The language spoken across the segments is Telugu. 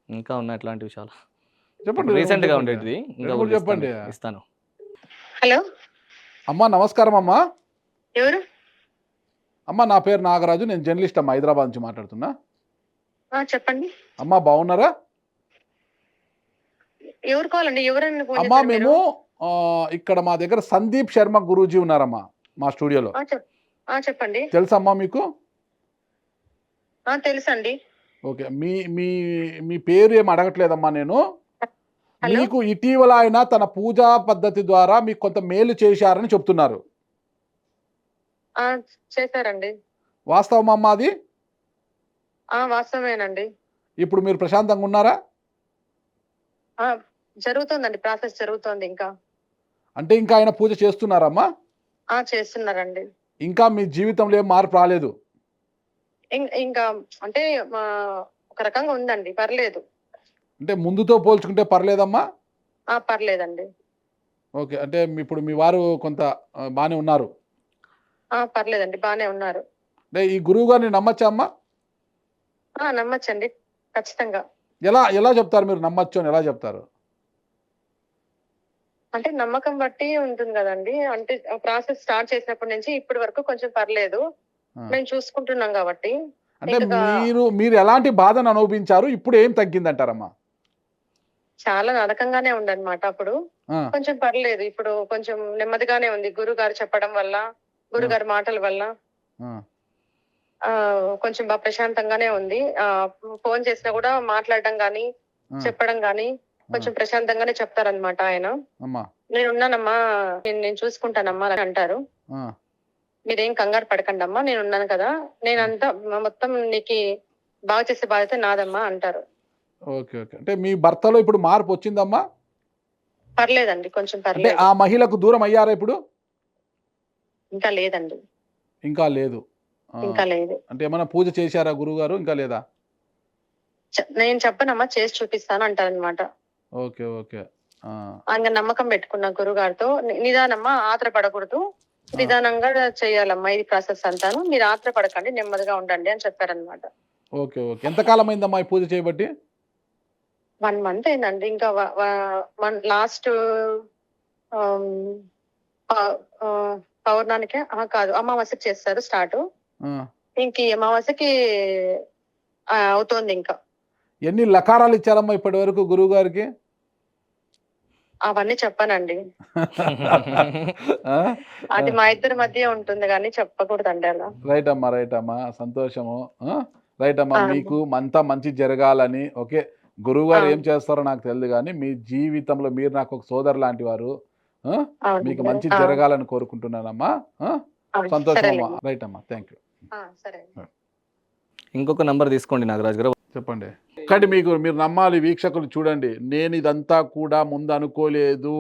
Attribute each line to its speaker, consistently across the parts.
Speaker 1: ఇంకా ఉన్నాయి అట్లాంటివి చాలా.
Speaker 2: చెప్పండి,
Speaker 1: ఇప్పుడు
Speaker 2: 2, 3
Speaker 1: రీసెంట్‌గా
Speaker 2: చెప్పండి.
Speaker 1: ఉండేటిది. ఇంకా
Speaker 2: 2, 3
Speaker 1: ఒకటి ఇస్తాను
Speaker 2: చెప్పండి.
Speaker 1: మీకు. ఇస్తాను.
Speaker 3: హలో,
Speaker 2: అమ్మా నమస్కారం అమ్మా.
Speaker 3: ఎవరు?
Speaker 2: అమ్మా నా పేరు నాగరాజు, నేను జర్నలిస్ట్ అమ్మా, హైదరాబాద్ నుంచి మాట్లాడుతున్నా.
Speaker 3: చెప్పండి.
Speaker 2: అమ్మా బాగున్నారా?
Speaker 3: ఎవరు కావాలండి? ఎవరన్నా ఫోన్
Speaker 2: అమ్మా
Speaker 3: చేశారు
Speaker 2: మేము
Speaker 3: మీరు?
Speaker 2: ఇక్కడ మా దగ్గర సందీప్ శర్మ గురూజీ ఉన్నారమ్మా మా స్టూడియోలో.
Speaker 3: చెప్పండి.
Speaker 2: తెలుసమ్మా మీకు?
Speaker 3: తెలుసండి.
Speaker 2: ఓకే, మీ మీ మీ పేరు ఏం అడగట్లేదమ్మా నేను.
Speaker 3: హలో.
Speaker 2: మీకు ఇటీవల ఆయన తన పూజా పద్ధతి ద్వారా మీకు కొంత మేలు చేశారని చెప్తున్నారు.
Speaker 3: చేశారండి.
Speaker 2: వాస్తవమమ్మా అది?
Speaker 3: వాస్తవేనండి.
Speaker 2: ఇప్పుడు మీరు ప్రశాంతంగా ఉన్నారా?
Speaker 3: జరుగుతోందండి, ప్రాసెస్ జరుగుతోంది ఇంకా.
Speaker 2: అంటే ఇంకా ఆయన పూజ చేస్తున్నారమ్మా?
Speaker 3: చేస్తున్నారండి.
Speaker 2: ఇంకా మీ జీవితంలో ఏం మార్పు రాలేదు?
Speaker 3: ఇంకా అంటే ఒక రకంగా ఉందండి, పర్లేదు.
Speaker 2: అంటే ముందుతో పోల్చుకుంటే పర్లేదమ్మా?
Speaker 3: పర్లేదండి.
Speaker 2: ఓకే, అంటే ఇప్పుడు మీ వారు కొంత బాగానే ఉన్నారు?
Speaker 3: పర్లేదండి, బానే ఉన్నారు.
Speaker 2: అంటే ఈ గురువు గారిని నమ్మచ్చా అమ్మా?
Speaker 3: నమ్మచ్చండి, ఖచ్చితంగా.
Speaker 2: ఎలా ఎలా చెప్తారు మీరు నమ్మచ్చు అని ఎలా చెప్తారు?
Speaker 3: అంటే నమ్మకం బట్టి ఉంటుంది కదండి. అంటే ప్రాసెస్ స్టార్ట్ చేసినప్పటి నుంచి ఇప్పటి వరకు కొంచెం పర్లేదు, మేము చూసుకుంటున్నాం కాబట్టి.
Speaker 2: అంటే మీరు ఎలాంటి బాధను అనుభవించారు, ఇప్పుడు ఏం తగ్గిందంటారమ్మా?
Speaker 3: చాలా నరకంగానే ఉందన్నమాట అప్పుడు. కొంచెం పర్లేదు, ఇప్పుడు కొంచెం నెమ్మదిగానే ఉంది. గురుగారు చెప్పడం వల్ల, గురుగారి మాటల వల్ల కొంచెం బాగా ప్రశాంతంగానే ఉంది. ఫోన్ చేసినా కూడా మాట్లాడడం గాని, చెప్పడం గాని కొంచెం ప్రశాంతంగానే చెప్తారనమాట ఆయన. నేనున్నానమ్మా, నేను చూసుకుంటానమ్మా అని అంటారు. మీరేం కంగారు పడకండి అమ్మా, నేను ఉన్నాను కదా, నేనంతా మొత్తం నీకు బాగా చేసే బాధ్యత నాదమ్మా అంటారు.
Speaker 2: ఓకే ఓకే, అంటే మీ భర్తలో ఇప్పుడు మార్పు వచ్చిందమ్మా?
Speaker 3: పర్లేదండి, కొంచెం
Speaker 2: అంటే
Speaker 3: పర్లేదు.
Speaker 2: ఆ మహిళకు దూరం అయ్యారా ఇప్పుడు?
Speaker 3: ఇంకా లేదండి.
Speaker 2: ఇంకా లేదు.
Speaker 3: ఇంకా లేదు.
Speaker 2: అంటే ఏమైనా పూజ చేశారా గురువు గారు? ఇంకా లేదా?
Speaker 3: నేను చెప్పనమ్మా, చేసి చూపిస్తాను అంటారనమాట.
Speaker 2: Okay okay.
Speaker 3: ఆయన నమ్మకం పెట్టుకున్న గురుగారితో, నిదానమ్మా, ఆత్రపడకూడదు, నిదానంగా చేయాలమ్మా ఇది ప్రాసెస్ అంతాను, మీరు ఆత్రపడకండి, నెమ్మదిగా ఉండండి అని చెప్పారనమాట.
Speaker 2: ఓకే ఓకే, ఎంతకాలం అయిందమ్మా ఈ పూజ చేయబట్టి?
Speaker 3: 1 month అయిందండి. ఇంకా లాస్ట్ పౌర్ణానికి కాదు, అమావాస్యకి చేస్తారు స్టార్ట్. ఇంక ఈ అమావాస్యకి అవుతోంది ఇంకా.
Speaker 2: ఎన్ని లకారాలు ఇచ్చారమ్మా ఇప్పటి వరకు గురువు గారికి?
Speaker 3: అవన్నీ చెప్పానండి. అది మా ఇద్దరి మధ్య ఉంటుంది కానీ చెప్పకూడదండి అలా.
Speaker 2: రైట్ అమ్మా, రైట్ అమ్మా, సంతోషము. రైట్ అమ్మా, మీకు అంతా మంచి జరగాలని. ఓకే, గురువు గారు ఏం చేస్తారో నాకు తెలియదు కానీ మీ జీవితంలో మీరు నాకు ఒక సోదరు లాంటి వారు. మీకు మంచి జరగాలని కోరుకుంటున్నానమ్మా. సంతోషం అమ్మా. రైట్ అమ్మా, థ్యాంక్ యూ.
Speaker 3: సరే.
Speaker 1: ఇంకొక నంబర్ తీసుకోండి నాగరాజు గారు.
Speaker 2: చెప్పండి. కానీ మీరు నమ్మాలి వీక్షకులు, చూడండి, నేను ఇదంతా కూడా ముందు అనుకోలేదు,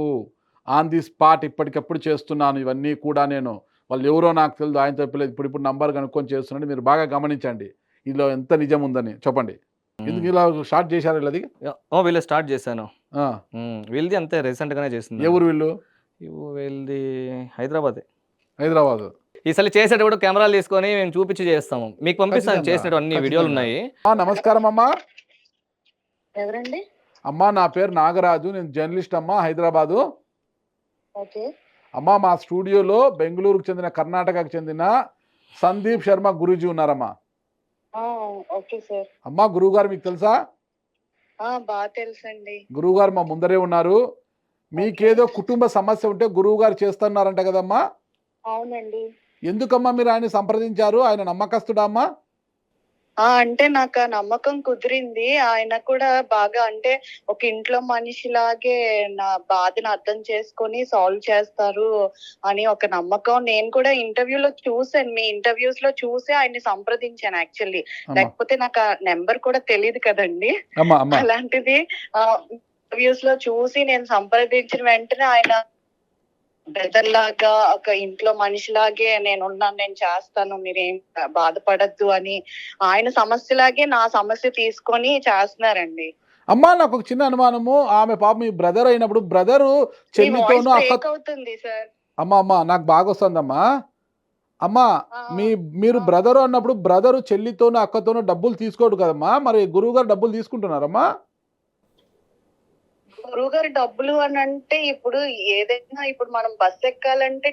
Speaker 2: ఆన్ ది స్పాట్ ఇప్పటికప్పుడు చేస్తున్నాను ఇవన్నీ కూడా. నేను వాళ్ళు ఎవరో నాకు తెలియదు, ఆయన చెప్పలేదు, ఇప్పుడు నంబర్ కనుక్కొని చేస్తున్నాను. మీరు బాగా గమనించండి ఇందులో ఎంత నిజం ఉందని. చెప్పండి, ఎందుకు ఇలా స్టార్ట్ చేశారు? వీళ్ళది
Speaker 1: వీళ్ళు స్టార్ట్ చేశాను. వీళ్ళది అంతే, రీసెంట్ గానే చేసింది.
Speaker 2: ఎవరు వీళ్ళు?
Speaker 1: వీళ్ళది హైదరాబాద్. ఈసారి చేసేటప్పుడు కెమెరాలు తీసుకొని మేము చూపించి చేస్తాము, మీకు పంపిస్తాను. చేసినట్టు అన్ని వీడియోలు ఉన్నాయి.
Speaker 2: నమస్కారం అమ్మా.
Speaker 3: ఎవరండి?
Speaker 2: అమ్మా నా పేరు నాగరాజు, నేను జర్నలిస్ట్ అమ్మా, హైదరాబాదు. అమ్మా మా స్టూడియోలో బెంగళూరుకు చెందిన, కర్ణాటకకు చెందిన సందీప్ శర్మ గురూజీ ఉన్నారమ్మా. అమ్మా గురువు గారు మీకు తెలుసా?
Speaker 3: బాగా తెలుసండి.
Speaker 2: గురువు గారు మా ముందరే ఉన్నారు. మీకేదో కుటుంబ సమస్య ఉంటే గురువు గారు చేస్తున్నారంట కదమ్మా?
Speaker 3: అవునండి.
Speaker 2: ఎందుకమ్మా మీరు ఆయన సంప్రదించారు? ఆయన నమ్మకస్తుడా అమ్మా?
Speaker 3: అంటే నాకు ఆ నమ్మకం కుదిరింది. ఆయన కూడా బాగా, అంటే ఒక ఇంట్లో మనిషిలాగే నా బాధను అర్థం చేసుకొని సాల్వ్ చేస్తారు అని ఒక నమ్మకం. నేను కూడా ఇంటర్వ్యూలో చూసాను, మీ ఇంటర్వ్యూస్ లో చూసి ఆయన్ని సంప్రదించాను యాక్చువల్లీ. లేకపోతే నాకు ఆ నెంబర్ కూడా తెలియదు కదండి. అలాంటిది ఇంటర్వ్యూస్ లో చూసి నేను సంప్రదించిన వెంటనే ఆయన బ్రదర్ లాగా, ఒక ఇంట్లో మనిషిలాగే నేనున్నాను, నేను చేస్తాను, మీరేం బాధపడద్దు అని ఆయన సమస్యలాగే నా సమస్య తీసుకొని చేస్తున్నారండి.
Speaker 2: అమ్మా నాకు ఒక చిన్న అనుమానము, ఆమె పాప మీ బ్రదర్ అయినప్పుడు బ్రదరు చెల్లితోనూ
Speaker 3: అవుతుంది సార్.
Speaker 2: అమ్మా నాకు బాగా వస్తుందమ్మా. అమ్మా మీరు బ్రదరు అన్నప్పుడు బ్రదరు చెల్లితోనూ అక్కతోనూ డబ్బులు తీసుకోడు కదమ్మా, మరి గురువు గారు డబ్బులు తీసుకుంటున్నారమ్మా?
Speaker 3: గురువు గారి డబ్బులు అని అంటే ఇప్పుడు ఏదైనా ఇప్పుడు మనం బస్ ఎక్కాలంటే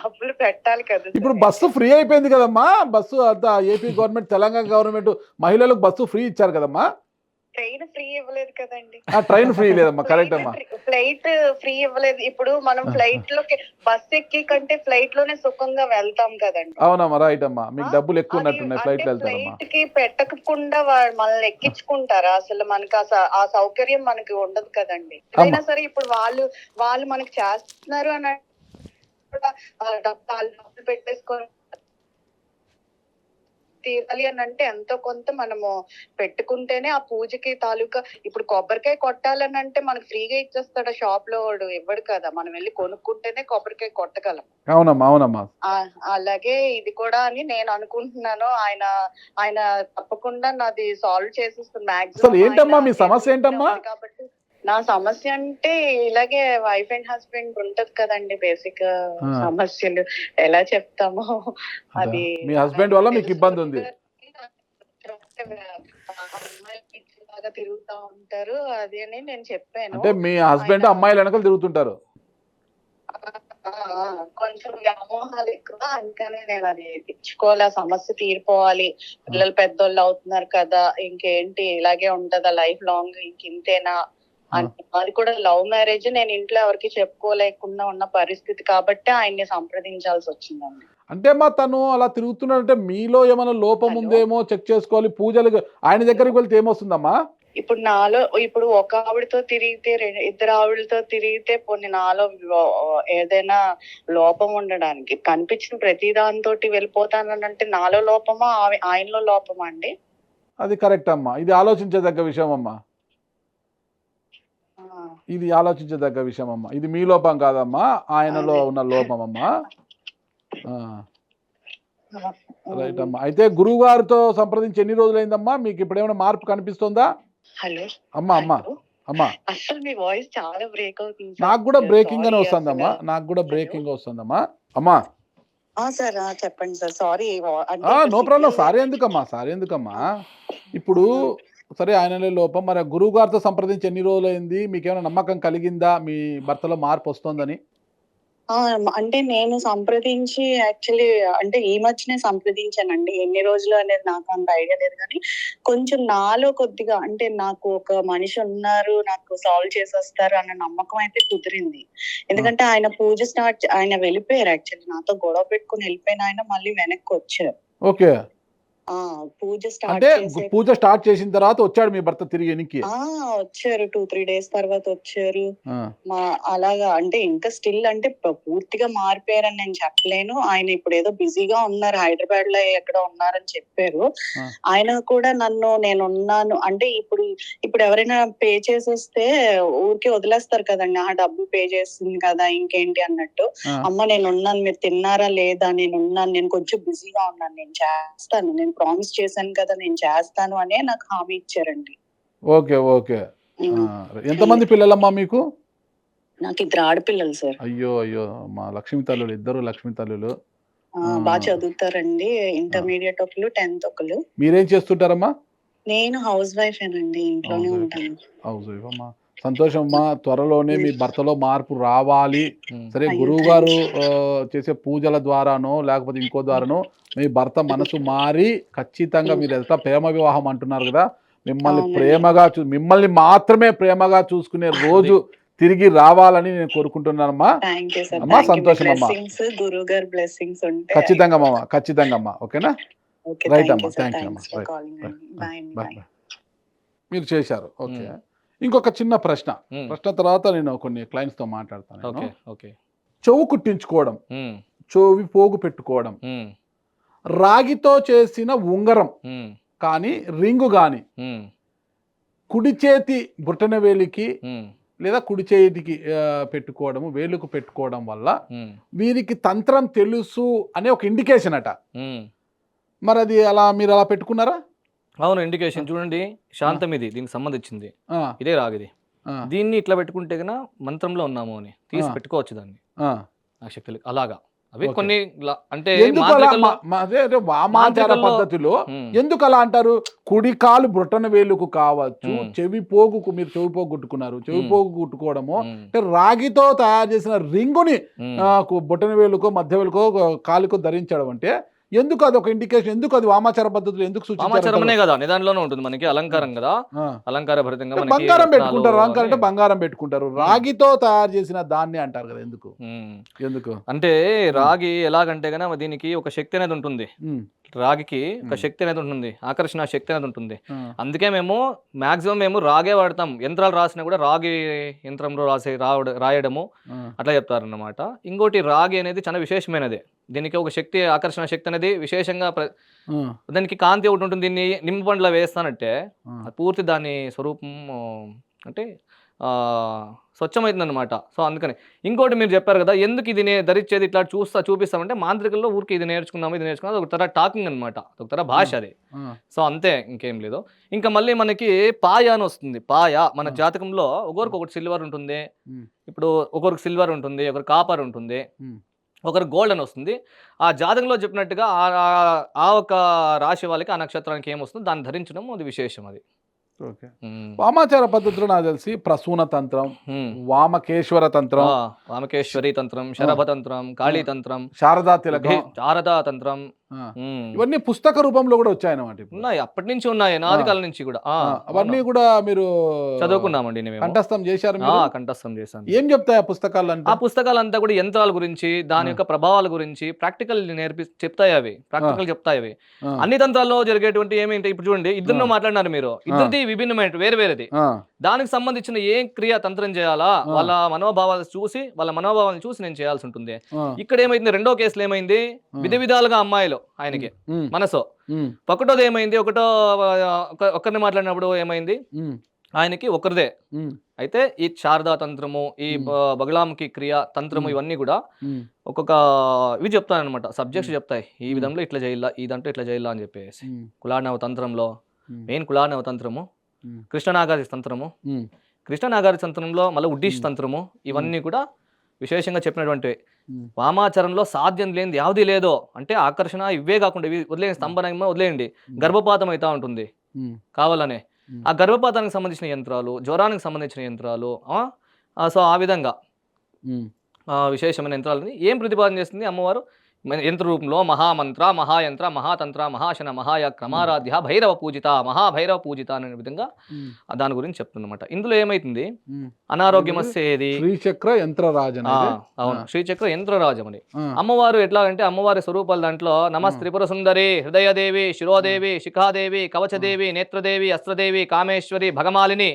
Speaker 3: డబ్బులు పెట్టాలి కదా సార్.
Speaker 2: ఇప్పుడు బస్సు ఫ్రీ అయిపోయింది కదమ్మా, బస్సు అంతా ఏపీ గవర్నమెంట్ తెలంగాణ గవర్నమెంట్ మహిళలకు బస్సు ఫ్రీ ఇచ్చారు కదమ్మా.
Speaker 3: ట్రైన్ ఫ్రీ ఇవ్వలేదు కదండి.
Speaker 2: ట్రైన్ ఫ్రీ లేదమ్మా, కరెక్ట్ అమ్మా.
Speaker 3: ఫ్లైట్ ఫ్రీ ఇవ్వలేదు. ఇప్పుడు మనం ఫ్లైట్ లోకి బస్ ఎక్కి కంటే ఫ్లైట్ లోనే సుఖంగా వెళ్తాం కదండి.
Speaker 2: అవునమ్మా, రైట్ అమ్మా. మీకు డబ్బులు ఎక్కువ ఉన్నట్టున్నాయి, ఫ్లైట్ లో వెళ్తారమ్మా.
Speaker 3: ఫ్లైట్ కి పెట్టకుండా మనల్ని ఎక్కించుకుంటారా? అసలు మనకి ఆ సౌకర్యం మనకి ఉండదు కదండి. అయినా సరే ఇప్పుడు వాళ్ళు మనకి చేస్తున్నారు అని కూడా డబ్బులు పెట్టేసుకొని తీరాలి అని అంటే ఎంతో కొంత మనము పెట్టుకుంటేనే ఆ పూజకి తాలూకా. ఇప్పుడు కొబ్బరికాయ కొట్టాలని అంటే మనకు ఫ్రీగా ఇచ్చేస్తాడు షాప్ లో, వాడు ఇవ్వడు కదా, మనం వెళ్ళి కొనుక్కుంటేనే కొబ్బరికాయ కొట్టగలం.
Speaker 2: అవునమ్మా, అవునమ్మా.
Speaker 3: అలాగే ఇది కూడా అని నేను అనుకుంటున్నాను. ఆయన తప్పకుండా నాది సాల్వ్ చేసేస్తుంది
Speaker 2: అసలు ఏంటమ్మా మీ సమస్య ఏంటమ్మా?
Speaker 3: కాబట్టి నా సమస్య అంటే ఇలాగే వైఫ్ అండ్ హస్బెండ్ ఉంటది కదండి, బేసిక్ సమస్యలు ఎలా చెప్తామో అది.
Speaker 2: మీ హస్బెండ్ వల్ల మీకు ఇబ్బంది ఉంది.
Speaker 3: బాగా తిరుగుతా ఉంటారు అది అని నేను చెప్పాను.
Speaker 2: అంటే మీ హస్బెండ్ అమ్మాయిల వెనకాల తిరుగుతుంటారు.
Speaker 3: కొంచెం వ్యామోహాలు ఎక్కువ, అందుకనే నేను అది తెచ్చుకోవాలి, సమస్య తీరిపోవాలి, పిల్లలు పెద్దోళ్ళు అవుతున్నారు కదా, ఇంకేంటి ఇలాగే ఉంటదా లైఫ్ లాంగ్, ఇంకింతేనా అది కూడా లవ్ మ్యారేజ్. నేను ఇంట్లో ఎవరికి చెప్పుకోలేకుండా ఉన్న పరిస్థితి కాబట్టి ఆయన్ని సంప్రదించాల్సి వచ్చిందండి.
Speaker 2: అంటే మా తను అలా తిరుగుతున్నాడంటే మీలో ఏమైనా లోపం ఉందేమో చెక్ చేసుకోవాలి. పూజలు ఆయన దగ్గరికి వెళ్తే ఏమొస్తుందమ్మా?
Speaker 3: ఇప్పుడు నాలో ఇప్పుడు ఒక ఆవిడతో తిరిగితే ఇద్దరు ఆవిడతో తిరిగితే పోనీ నాలో ఏదైనా లోపం ఉండడానికి కనిపించిన ప్రతి దాంతో వెళ్ళిపోతానంటే నాలో లోపమా ఆయనలో లోపమా అండి?
Speaker 2: అది కరెక్ట్ అమ్మా, ఇది ఆలోచించదగ్గ విషయం అమ్మా. ఇది ఆలోచించదగ్గ విషయం అమ్మా. ఇది మీ లోపం కాదమ్మా, ఆయనలో ఉన్న లోపం అమ్మా. రైట్ అమ్మా. అయితే గురువు గారితో సంప్రదించి ఎన్ని రోజులైందమ్మా? మీకు ఇప్పుడు ఏమైనా మార్పు కనిపిస్తుందా?
Speaker 3: హలో
Speaker 2: అమ్మా అమ్మా అమ్మా.
Speaker 3: అసలు మీ వాయిస్ చాలా బ్రేక్ అవుతుంది.
Speaker 2: నాకు కూడా బ్రేకింగ్ అని వస్తుందమ్మా, నాకు కూడా బ్రేకింగ్ వస్తుందమ్మా. అమ్మా
Speaker 3: సార్ చెప్పండి sir. Sorry.
Speaker 2: No problem. Sorry ఎందుకమ్మా, సారీ ఎందుకమ్మా. ఇప్పుడు సరే ఆయనలో లోపం, మరి గురువు గారితో సంప్రదించి ఎన్ని రోజులైంది? మీకు ఏమైనా నమ్మకం కలిగిందా మీ భర్తలో మార్పు వస్తుందని?
Speaker 3: అంటే నేను సంప్రదించి యాక్చువల్లీ అంటే ఈ మధ్యనే సంప్రదించానండి. ఎన్ని రోజులు అనేది నాకు అంత ఐడియా లేదు, కానీ కొంచెం నాలో కొద్దిగా అంటే నాకు ఒక మనిషి ఉన్నారు, నాకు సాల్వ్ చేసేస్తారు అన్న నమ్మకం అయితే కుదిరింది. ఎందుకంటే ఆయన వెళ్ళిపోయారు. యాక్చువల్లీ నాతో గొడవ పెట్టుకుని వెళ్ళిపోయిన ఆయన మళ్ళీ వెనక్కి వచ్చారు.
Speaker 2: ఓకే.
Speaker 3: పూజ
Speaker 2: పూజ స్టార్ట్ చేసిన తర్వాత వచ్చాడు మీ భర్త తిరిగి వెనక్కి?
Speaker 3: వచ్చారు 2-3 days తర్వాత వచ్చారు. అలాగా అంటే ఇంకా స్టిల్ అంటే పూర్తిగా మారిపోయారని నేను చెప్పలేను. ఆయన ఇప్పుడు ఏదో బిజీగా ఉన్నారు, హైదరాబాద్ లో ఎక్కడో ఉన్నారని చెప్పారు. ఆయన కూడా నేనున్నాను అంటే ఇప్పుడు ఎవరైనా పే చేసేస్తే ఊరికే వదిలేస్తారు కదండి, ఆ డబ్బు పే చేస్తుంది కదా ఇంకేంటి అన్నట్టు. అమ్మ నేనున్నాను, మీరు తిన్నారా లేదా, నేనున్నాను, నేను కొంచెం బిజీగా ఉన్నాను, నేను చేస్తాను, నేను ప్రామిస్ చేశాను కదా నేను చేస్తాను అనే నాకు హామీ ఇచ్చారండి.
Speaker 2: Okay okay. ఎంతమంది పిల్లలమ్మా మీకు?
Speaker 3: నాకు 2 ఆడపిల్లలు సార్.
Speaker 2: అయ్యో అయ్యో, మా లక్ష్మీ తల్లులు, ఇద్దరు లక్ష్మీ తల్లులు.
Speaker 3: బాగా చదువుతారండి, ఇంటర్మీడియట్ ఒకరు, 10th ఒకరు.
Speaker 2: మీరేం చేస్తుంటారమ్మా?
Speaker 3: నేను హౌస్ వైఫ్ ఏనండి, ఇంట్లోనే ఉంటాను.
Speaker 2: హౌస్ వైఫ్ అమ్మా, సంతోషం అమ్మా. త్వరలోనే మీ భర్తలో మార్పు రావాలి. సరే, గురువు గారు చేసే పూజల ద్వారానో లేకపోతే ఇంకో ద్వారానో మీ భర్త మనసు మారి ఖచ్చితంగా, మీరు ఎంత ప్రేమ వివాహం అంటున్నారు కదా, మిమ్మల్ని మాత్రమే ప్రేమగా చూసుకునే రోజు తిరిగి రావాలని నేను కోరుకుంటున్నానమ్మా. అమ్మా సంతోషం అమ్మా, ఖచ్చితంగా అమ్మా, ఖచ్చితంగా అమ్మా. ఓకేనా? రైట్ అమ్మా, థ్యాంక్ యూ అమ్మా. మీరు చేశారు. ఓకే, ఇంకొక చిన్న ప్రశ్న తర్వాత నేను కొన్ని క్లయింట్స్ తో మాట్లాడతాను. చెవు కుట్టించుకోవడం, చెవి పోగు పెట్టుకోవడం, రాగితో చేసిన ఉంగరం కానీ రింగు కానీ కుడి చేతి బుట్టన వేలికి లేదా కుడి చేతికి పెట్టుకోవడము, వేలుకు పెట్టుకోవడం వల్ల వీరికి తంత్రం తెలుసు అనే ఒక ఇండికేషన్ అట. మరి అది మీరు అలా పెట్టుకున్నారా?
Speaker 1: అవును, ఇండికేషన్ చూడండి, శాంతం ఇది దీనికి సంబంధించింది, ఇదే రాగిది. దీన్ని ఇట్లా పెట్టుకుంటే కన్నా మంత్రంలో ఉన్నాము అని తీసి పెట్టుకోవచ్చు దాన్ని ఆ శక్తులు. అలాగా అవి
Speaker 2: ఓకే.
Speaker 1: కొన్ని అంటే
Speaker 2: ఎందుకు అలా
Speaker 1: మాంత్రికల్లో
Speaker 2: అదే అదే వామాచార
Speaker 1: మాంత్రికల్లో
Speaker 2: పద్ధతిలో
Speaker 1: ఉమ్,
Speaker 2: ఎందుకు అలా అంటారు? కుడి కాలు బొటన వేలుకు కావచ్చు,
Speaker 1: ఉమ్,
Speaker 2: చెవి పోగుకు, మీరు చెవి పోగు కుట్టుకున్నారు, చెవి
Speaker 1: ఉమ్,
Speaker 2: పోగు కుట్టుకోవడము
Speaker 1: ఉమ్,
Speaker 2: అంటే రాగితో తయారు చేసిన రింగుని
Speaker 1: ఉమ్.
Speaker 2: బొటన వేలుకో మధ్య వేలుకో కాలుకో ధరించడం అంటే ఎందుకు అది ఒక ఇండికేషన్? ఎందుకు అది వామాచార పద్ధతిలో ఎందుకు
Speaker 1: వామాచారమనే
Speaker 2: సూచించారు?
Speaker 1: కదా నిదానంలోనే ఉంటుంది మనకి అలంకారం కదా, అలంకార భరితంగా మనకి
Speaker 2: బంగారం
Speaker 1: రత్నాలు
Speaker 2: పెట్టుకుంటారు, అలంకారం అంటే
Speaker 1: అని.
Speaker 2: బంగారం పెట్టుకుంటారు, రాగితో తయారు చేసిన దాన్ని అంటారు కదా, ఎందుకు
Speaker 1: ఉమ్.
Speaker 2: ఎందుకు?
Speaker 1: అంటే రాగి ఎలాగంటే గన దీనికి ఒక శక్తి అనేది ఉంటుంది.
Speaker 2: ఉమ్,
Speaker 1: రాగికి ఒక
Speaker 2: ఉమ్,
Speaker 1: శక్తి అనేది ఉంటుంది, ఆకర్షణ శక్తి అనేది ఉంటుంది.
Speaker 2: ఆ,
Speaker 1: అందుకే మేము మాక్సిమం మేము రాగే వాడతాం. యంత్రాలు రాసినా కూడా రాగి యంత్రంలో రాయడము
Speaker 2: ఆ,
Speaker 1: అట్లా చెప్తారన్నమాట. ఇంకోటి రాగి అనేది చాలా విశేషమైనది. దీనికి ఒక శక్తి, ఆకర్షణ శక్తి అనేది విశేషంగా
Speaker 2: ఆ,
Speaker 1: దానికి కాంతి ఒకటి ఉంటుంది. దీన్ని నిమ్మపండులో వేస్తానంటే
Speaker 2: ఆ.
Speaker 1: అది పూర్తి దాని స్వరూపం అంటే స్వచ్ఛమవుతుంది అనమాట. సో అందుకని ఇంకోటి మీరు చెప్పారు కదా, ఎందుకు ఇది ధరించేది ఇట్లా చూపిస్తామంటే మాంత్రికల్లో ఊరికి ఇది నేర్చుకున్నాము, ఇది నేర్చుకున్నాము, ఒక తర టాకింగ్ అనమాట, ఒక తర భాష అది.
Speaker 2: ఆ,
Speaker 1: సో అంతే, ఇంకేం లేదు. ఇంకా మళ్ళీ మనకి పాయ అని వస్తుంది. పాయ మన జాతకంలో ఒకరికి ఒకటి సిల్వర్ ఉంటుంది.
Speaker 2: ఉమ్,
Speaker 1: ఇప్పుడు ఒకరికి సిల్వర్ ఉంటుంది, ఒకరికి కాపర్ ఉంటుంది,
Speaker 2: ఉమ్,
Speaker 1: ఒకరు గోల్డ్ అని వస్తుంది. ఆ జాతకంలో చెప్పినట్టుగా ఆ ఒక రాశి వాళ్ళకి ఆ నక్షత్రానికి ఏమొస్తుందో దాన్ని ధరించడం అది విశేషం అది.
Speaker 2: ఓకే. వామాచార పద్ధతిలో నాకు తెలిసి ప్రసూన తంత్రం, వామకేశ్వర తంత్రం,
Speaker 1: వామకేశ్వరి తంత్రం, శరభ తంత్రం, కాళీ తంత్రం,
Speaker 2: శారదా తిలకం,
Speaker 1: శారదా తంత్రం
Speaker 2: ఇవన్నీ పుస్తక రూపంలో కూడా వచ్చాయన్నమాట ఇప్పుడు.
Speaker 1: ఉన్నాయి, అప్పటి నుంచి ఉన్నాయి, నాది కాలం నుంచి కూడా.
Speaker 2: అవన్నీ కూడా మీరు
Speaker 1: చదువుకున్నామండి మేము.
Speaker 2: కంఠస్థం చేశారు మీరు?
Speaker 1: కంఠస్థం చేశాను.
Speaker 2: ఏం చెప్తాయి ఆ పుస్తకాలు అంటే?
Speaker 1: ఆ పుస్తకాలంతా కూడా యంత్రాల గురించి, దాని యొక్క ప్రభావాల గురించి ప్రాక్టికల్ చెప్తాయి. అవి ప్రాక్టికల్ చెప్తాయి. అవి అన్ని తంత్రాల్లో జరిగేటువంటి ఏమేంటి, ఇప్పుడు చూడండి, ఇద్దరు మాట్లాడినారు మీరు, ఇద్దరిది విభిన్నమైన వేరేది. దానికి సంబంధించిన ఏం క్రియ తంత్రం చేయాలా, వాళ్ళ మనోభావాలు చూసి నేను చేయాల్సి ఉంటుంది. ఇక్కడ ఏమైంది, రెండో కేసులో ఏమైంది, విధాలుగా అమ్మాయిలు ఆయనకి మనసు. ఒకటోది ఏమైంది, ఒకరిని మాట్లాడినప్పుడు ఏమైంది, ఆయనకి ఒకరిదే. అయితే ఈ శారదా తంత్రము, ఈ బగలాముఖి క్రియ తంత్రము, ఇవన్నీ కూడా ఒక్కొక్క ఇవి చెప్తానమాట, సబ్జెక్ట్స్ చెప్తాయి. ఈ విధంలో ఇట్లా చేయాల, ఈ దాంట్లో ఇట్లా చేయాల అని చెప్పేసి. కులానవ తంత్రంలో మెయిన్ కులానవ తంత్రము, కృష్ణనాగారి తంత్రము, కృష్ణనాగారి తంత్రంలో మళ్ళీ ఉడ్డీష్ తంత్రము, ఇవన్నీ కూడా విశేషంగా చెప్పినటువంటివి. వామాచరణలో సాధ్యం లేనిది యావది లేదో అంటే ఆకర్షణ ఇవే కాకుండా ఇవి వదిలేయండి, స్తంభనమో వదిలేయండి, గర్భపాతం అవుతా ఉంటుంది కావాలనే. ఆ గర్భపాతానికి సంబంధించిన యంత్రాలు, జ్వరానికి సంబంధించిన యంత్రాలు, సో ఆ విధంగా విశేషమైన యంత్రాలని ఏం ప్రతిపాదన చేస్తుంది అమ్మవారు యంత్ర రూపంలో? మహామంత్ర, మహాయంత్ర, మహాతంత్ర, మహాశన, మహాయ క్రమారాధ్య, భైరవ పూజిత, మహాభైరవ పూజిత అనే విధంగా దాని గురించి చెప్తుందన్నమాట. ఇందులో ఏమైతుంది, అనారోగ్యమస్యేది
Speaker 2: శ్రీచక్ర యంత్రరాజం.
Speaker 1: అవును, శ్రీచక్ర యంత్రరాజం అని. అమ్మవారు ఎట్లా అంటే, అమ్మవారి స్వరూపాలు దాంట్లో నమస్త్రిపుర సుందరి, హృదయదేవి, శిరోదేవి, శిఖాదేవి, కవచదేవి, నేత్రదేవి, అస్త్రదేవి, కామేశ్వరి, భగమాలిని,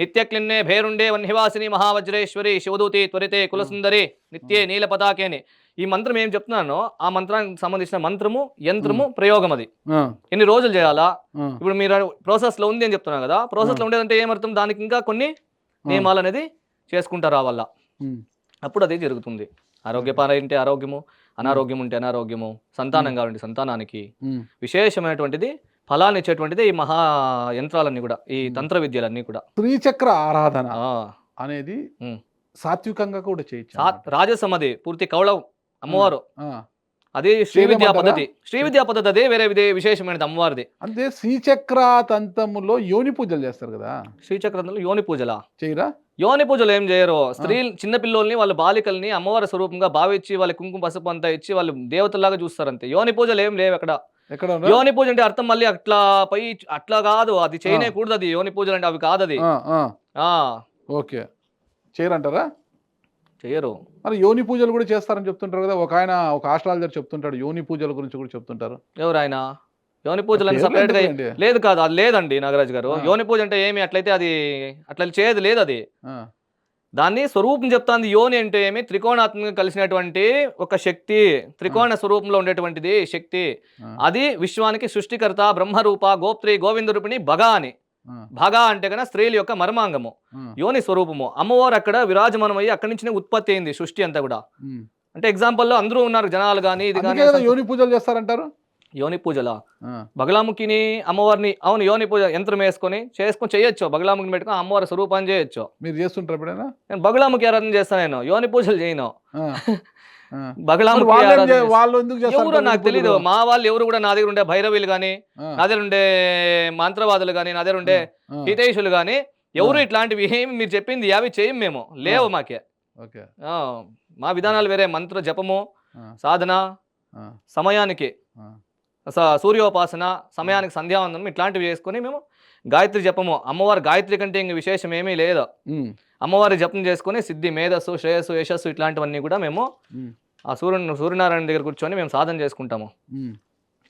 Speaker 1: నిత్యక్లిన్నే భేరుండే వన్నివాసిని, మహావజ్రేశ్వరి, శివదూతి, త్వరితే, కులసుందరి, నిత్యే నీల పతాకేని. ఈ మంత్రం ఏం చెప్తున్నానో ఆ మంత్రానికి సంబంధించిన మంత్రము, యంత్రము, ప్రయోగం అది ఎన్ని రోజులు చేయాలా. ఇప్పుడు మీరు ప్రాసెస్ లో ఉంది అని చెప్తున్నారు కదా, ప్రాసెస్ లో ఉండేదంటే ఏమర్థం, దానికి ఇంకా కొన్ని నియమాలు అనేది చేసుకుంటారు ఆ వల్ల, అప్పుడు అది జరుగుతుంది. ఆరోగ్యపార ఉంటే ఆరోగ్యము, అనారోగ్యం ఉంటే అనారోగ్యము, సంతానం కావాలంటే సంతానానికి విశేషమైనటువంటిది ఫలాన్ని ఇచ్చేటువంటిది ఈ మహా యంత్రాలన్నీ కూడా, ఈ తంత్ర విద్యలన్నీ కూడా.
Speaker 2: శ్రీచక్ర ఆరాధన అనేది సాత్వికంగా కూడా చేయొచ్చు.
Speaker 1: రాజసమది పూర్తి కౌళ అమ్మవారు, అదే శ్రీ విద్యా పద్ధతి. శ్రీ విద్యా పద్ధతి అదే వేరే విశేషమైనది అమ్మవారిది.
Speaker 2: అంటే శ్రీచక్ర తంత్రములో యోని పూజలు చేస్తారు కదా,
Speaker 1: శ్రీచక్రంలో యోని పూజలా చేయరా? యోని పూజలు ఏం చేయరు. స్త్రీలు, చిన్న పిల్లల్ని, వాళ్ళ బాలికల్ని అమ్మవారి స్వరూపంగా భావించి వాళ్ళ కుంకుమ పసుపు అంతా ఇచ్చి వాళ్ళు దేవతల్లాగా చూస్తారు అంతే. యోని పూజలు ఏం లేవు ఎక్కడ. యోని పూజ అంటే అర్థం మళ్ళీ అట్లా కాదు, అది చేయనేకూడదు. అది యోని పూజలు అంటే అవి కాదు. అది
Speaker 2: ఓకే, చేయరంటారా?
Speaker 1: చేయరు.
Speaker 2: మరి యోని పూజలు కూడా చేస్తారని చెప్తుంటారు కదా, ఒక ఆయన, ఒక ఆస్ట్రాలజర్ చెప్తుంటాడు, యోని పూజల గురించి కూడా చెప్తుంటారు.
Speaker 1: ఎవరు ఆయన? యోని పూజలు అని సపరేట్ గా లేదు కాదు, అది లేదండి నాగరాజు గారు. యోని పూజ అంటే ఏమి అట్లయితే అది అట్లా చేయదు, లేదు. అది దాన్ని స్వరూపం చెప్తాంది. యోని అంటే ఏమి, త్రికోణాత్మకంగా కలిసినటువంటి ఒక శక్తి, త్రికోణ స్వరూపంలో ఉండేటువంటిది శక్తి. అది విశ్వానికి సృష్టికర్త, బ్రహ్మరూప, గోప్త్రి, గోవింద రూపిణి, భగా అని. భగా అంటే కన్నా స్త్రీల యొక్క మర్మాంగము, యోని స్వరూపము. అమ్మవారు అక్కడ విరాజమానమయ్యి అక్కడి నుంచి ఉత్పత్తి అయింది సృష్టి అంతా కూడా. అంటే ఎగ్జాంపుల్ లో అందరూ ఉన్నారు జనాలు కానీ, ఇది కానీ
Speaker 2: యోని పూజలు చేస్తారంటారు.
Speaker 1: యోని పూజలా? బగలాముఖిని అమ్మవారిని, అవును, యోని పూజ యంత్రం వేసుకొని చేయొచ్చు. బగలాముఖిని పెట్టుకొని అమ్మవారి స్వరూపాన్ని చేయొచ్చు.
Speaker 2: మీరు చేస్తుంటారు ఎప్పుడైనా?
Speaker 1: నేను బగలాముఖి ఆరాధన చేస్తాను, నేను యోని పూజలు చేయను.
Speaker 2: ఆ.
Speaker 1: బగళాముఖి
Speaker 2: మరి వాళ్ళు ఏం
Speaker 1: ఆరాధన చేస్తారు.
Speaker 2: వాళ్ళు ఎందుకు చేస్తారు
Speaker 1: ఎవరో నాకు
Speaker 2: పూజలు?
Speaker 1: తెలీదు. మా వాళ్ళు ఎవరు కూడా నా దగ్గర ఉండే భైరవీలు కానీ,
Speaker 2: ఆ,
Speaker 1: నా దగ్గర ఉండే మంత్రవాదులు కానీ, నా దగ్గర ఉండే
Speaker 2: ఆ,
Speaker 1: హితైషులు కానీ ఎవరు ఇట్లాంటివి ఏమి మీరు చెప్పింది యావి చేయం మేము, లేవు మాకే.
Speaker 2: ఓకే.
Speaker 1: ఆ, మా విధానాలు వేరే. మంత్ర జపము,
Speaker 2: ఆ,
Speaker 1: సాధన,
Speaker 2: ఆ,
Speaker 1: సమయానికి
Speaker 2: ఆ,
Speaker 1: సూర్యోపాసన, సమయానికి సంధ్యావందనం ఇట్లాంటివి చేసుకొని మేము గాయత్రి జపము. అమ్మవారి గాయత్రి కంటే ఇంక విశేషం ఏమీ లేదు.
Speaker 2: ఉమ్,
Speaker 1: అమ్మవారి జపం చేసుకొని సిద్ధి, మేధస్సు, శ్రేయస్సు, యశస్సు ఇట్లాంటివన్నీ కూడా మేము
Speaker 2: ఉమ్,
Speaker 1: ఆ సూర్యనారాయణ దగ్గర కూర్చొని మేము సాధన చేసుకుంటాము.
Speaker 2: ఉమ్.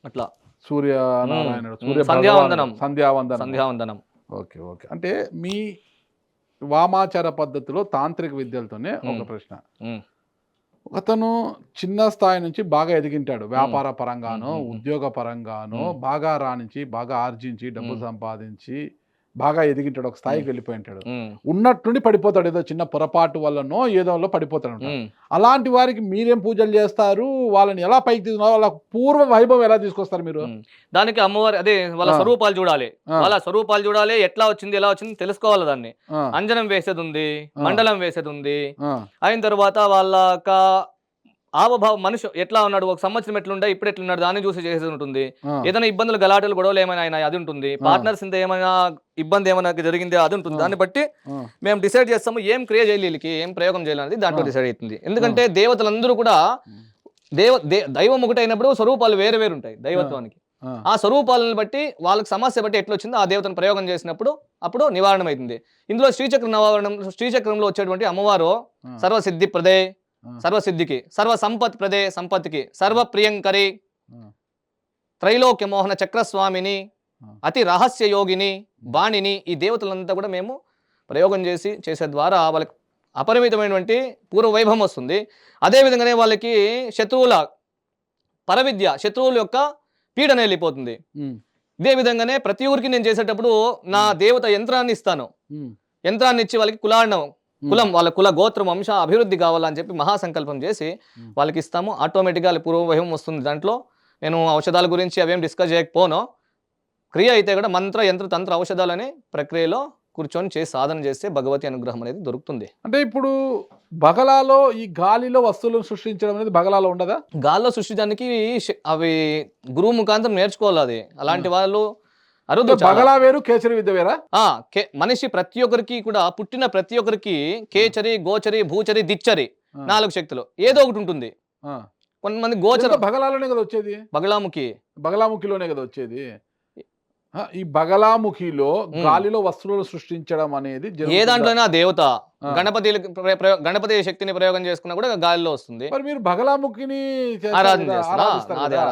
Speaker 1: అట్లా
Speaker 2: సూర్యనారాయణుడు, సూర్య
Speaker 1: సంధ్యావందనం.
Speaker 2: భగవానుడు, సంధ్యావందనం.
Speaker 1: సంధ్యావందనం.
Speaker 2: Okay, okay. అంటే మీ వామాచార పద్ధతిలో తాంత్రిక విద్యలతోనే ఒక ప్రశ్న.
Speaker 1: ఉమ్,
Speaker 2: అతను చిన్న స్థాయి నుంచి బాగా ఎదిగింటాడు, వ్యాపార పరంగానో
Speaker 1: మ్మ్.
Speaker 2: ఉద్యోగ పరంగానో
Speaker 1: మ్మ్.
Speaker 2: బాగా రాణించి బాగా ఆర్జించి డబ్బు
Speaker 1: మ్మ్.
Speaker 2: సంపాదించి బాగా ఎదిగింటాడు, ఒక స్థాయికి వెళ్ళిపోయింటాడు.
Speaker 1: ఉమ్,
Speaker 2: ఉన్నట్టుండి పడిపోతాడు, ఏదో చిన్న పొరపాటు వల్లనో ఏదో పడిపోతాడు.
Speaker 1: ఉమ్.
Speaker 2: అలాంటి వారికి మీరేం పూజలు చేస్తారు, వాళ్ళని ఎలా పైకి తీసుకున్నారు, వాళ్ళ పూర్వ వైభవం ఎలా తీసుకొస్తారు మీరు?
Speaker 1: దానికి అమ్మవారి అదే వాళ్ళ
Speaker 2: ఆ.
Speaker 1: స్వరూపాలు చూడాలి.
Speaker 2: ఆ.
Speaker 1: వాళ్ళ స్వరూపాలు చూడాలి, ఎట్లా వచ్చింది ఎలా వచ్చింది తెలుసుకోవాలి. దాన్ని
Speaker 2: ఆ,
Speaker 1: అంజనం వేసేది ఉంది,
Speaker 2: ఆ.
Speaker 1: మండలం వేసేది ఉంది.
Speaker 2: ఆ,
Speaker 1: అయిన తర్వాత వాళ్ళ ఆవభావం, మనిషి ఎట్లా ఉన్నాడు, ఒక సంవత్సరం ఎట్లుండే ఇప్పుడు ఎట్లున్నాడు దాన్ని చూసి చేసేది ఉంటుంది.
Speaker 2: ఆ,
Speaker 1: ఏదైనా ఇబ్బందులు, గలాటలు, గొడవలు ఏమైనా అయినా అది ఉంటుంది. పార్ట్నర్స్ ఇంత ఏమైనా ఇబ్బంది ఏమైనా జరిగిందే అది ఉంటుంది. దాన్ని బట్టి
Speaker 2: ఆ,
Speaker 1: మేము డిసైడ్ చేస్తాము ఏం క్రియ చేయాలి, వీళ్ళకి ఏం ప్రయోగం చేయాలనేది దాంట్లో
Speaker 2: ఆ.
Speaker 1: డిసైడ్ అవుతుంది. ఎందుకంటే దేవతలందరూ కూడా దైవం ఒకటి అయినప్పుడు స్వరూపాలు వేరు వేరు ఉంటాయి దైవత్వానికి.
Speaker 2: ఆ,
Speaker 1: ఆ స్వరూపాలను బట్టి వాళ్ళకి సమస్య బట్టి ఎట్లా వచ్చిందో ఆ దేవతను ప్రయోగం చేసినప్పుడు అప్పుడు నివారణ అవుతుంది. ఇందులో శ్రీచక్రంలో వచ్చేటువంటి అమ్మవారు
Speaker 2: ఆ,
Speaker 1: సర్వసిద్ధి ప్రదే,
Speaker 2: ఆ,
Speaker 1: సర్వసిద్ధికి, సర్వ సంపత్ ప్రదే సంపత్తికి, సర్వ ప్రియంకరి,
Speaker 2: ఆ,
Speaker 1: త్రైలోక్య మోహన చక్రస్వామిని,
Speaker 2: ఆ.
Speaker 1: అతి రహస్య యోగిని, బాణిని, ఈ దేవతలంతా కూడా మేము ప్రయోగం చేసే ద్వారా వాళ్ళకి అపరిమితమైనటువంటి పూర్వ వైభవం వస్తుంది. అదేవిధంగానే వాళ్ళకి శత్రువుల పరవిద్య, శత్రువుల యొక్క పీడన వెళ్ళిపోతుంది.
Speaker 2: ఉమ్,
Speaker 1: ఇదే విధంగానే ప్రతి ఊరికి నేను చేసేటప్పుడు నా దేవత యంత్రాన్ని ఇస్తాను.
Speaker 2: ఉమ్,
Speaker 1: యంత్రాన్ని ఇచ్చి వాళ్ళకి కులం, వాళ్ళ కుల గోత్రం వంశ అభివృద్ధి కావాలని చెప్పి మహాసంకల్పం చేసి వాళ్ళకి ఇస్తాము. ఆటోమేటిక్గా వాళ్ళ పూర్వ వైభవం వస్తుంది. దాంట్లో నేను ఔషధాల గురించి అవేం డిస్కస్ చేయకపోను. క్రియ అయితే కూడా మంత్ర, యంత్ర, తంత్ర, ఔషధాలనే ప్రక్రియలో కూర్చొని చేసి సాధన చేస్తే భగవతి అనుగ్రహం అనేది దొరుకుతుంది.
Speaker 2: అంటే ఇప్పుడు బగలాలో ఈ గాలిలో వస్తువులను సృష్టించడం అనేది బగలాలో ఉండదా?
Speaker 1: గాల్లో సృష్టించడానికి అవి గురువు ముఖాంతరం నేర్చుకోవాలి. అది అలాంటి వాళ్ళు అరుదు. చాలా.
Speaker 2: బగలా వేరు, కేసరి విద్య వేరా?
Speaker 1: మనిషి ప్రతి ఒక్కరికి కూడా పుట్టిన ప్రతి ఒక్కరికి కేచరి, గోచరి, భూచరి, దిచ్చరి 4 శక్తులు ఏదో ఒకటి ఉంటుంది.
Speaker 2: ఆ.
Speaker 1: కొంతమంది గోచర
Speaker 2: ఇదంతా బగలాలోనే కదా వచ్చేది,
Speaker 1: బగళాముఖి.
Speaker 2: బగలాముఖిలోనే కదా వచ్చేది. ఈ బగలాముఖిలో గాలిలో వస్తువులను సృష్టించడం అనేది
Speaker 1: ఏ
Speaker 2: జరుగుతుందా?
Speaker 1: దాంట్లోనే ఆ దేవత
Speaker 2: ఆ.
Speaker 1: గణపతి శక్తిని ప్రయోగం చేసుకున్నా కూడా గాలిలో వస్తుంది.
Speaker 2: మరి మీరు బగలాముఖిని
Speaker 1: ఆరాధన చేస్తున్నా.
Speaker 2: ఆరాధిస్తారు కదా?